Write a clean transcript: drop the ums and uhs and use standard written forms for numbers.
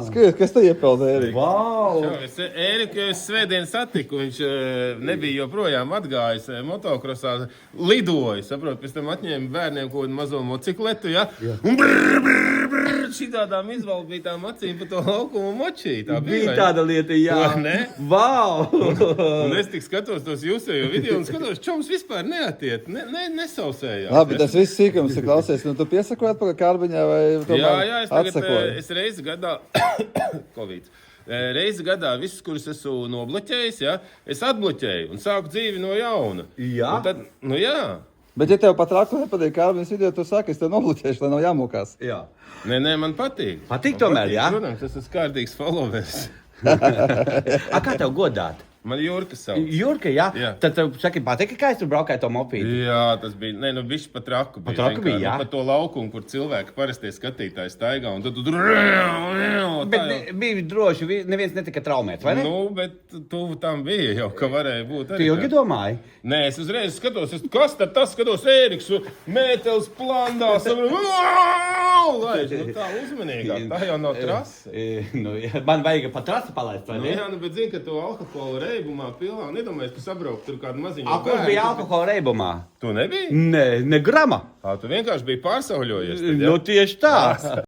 Skaties, kas te iepeld, Ērika? Wow! Es Ēriku svētdien satiku, viņš nebija joprojām atgājis motokrosā, lidoja, saprot, pēc tam atņēma bērniem kaut kādu mazo motocikletu, ja? Un šitādām izvalbītām acīm pa to laukumu močīja. Tā Bija tāda lieta, jā. To, ne? Wow! Un es tik skatos tos jūsējo video un skatos, čoms vispār neatiet, nesausējās. Labi, tas viss sīkums ir klausies. Nu, tu piesakojat par Kārbiņā vai tomēr Jā, es tagad, atsakoji? es reizi gadā, Covid, reizi gadā visus, kurus esmu nobloķējis, ja, es atbloķēju un sāku dzīvi no jauna. Jā? Un tad, nu jā. Bet, ja tev pat raku nepatīk Kārbiņas video, tu saki, es tev nobloķēšu, lai nav jāmokās. Jā. Nē, man patīk. Patīk tomēr, jā? Protams, es esmu kārtīgs followers. Kā tev godāt? Man Jurka sauc. Jurka, jā? Jā. Tad tev saki, patīk, kā es tur braukāju to mopīti? Jā, tas bija, bišķi pat raku bija. Pat raku bija, jā? Pa to laukumu, kur cilvēki parastie skatītāji staigā, un tad tu tur... Bet bija droši, neviens netika traumēts, vai ne? Nu, bet tu tam bija jau, ka varēja būt Tu arī. ilgi domāji? Nē, es uzreiz skatos, kas tad tas, skatos Ēriks, mētelis plandās, laiž, tā uzmanīgāk, tā jau nav trasa. Nu, man vajag pat trasi palaist, vai Nu, ne? jā, bet zini, ka to alkoholu reibumā pilnā, un iedomājies, ka sabraukt tur kādu maziņu Kurš bija alkohola reibumā? Tu nebija? Ne grama. Tu vienkārši biji pārsauļojies. Tad, ja? Nu, tieši tā.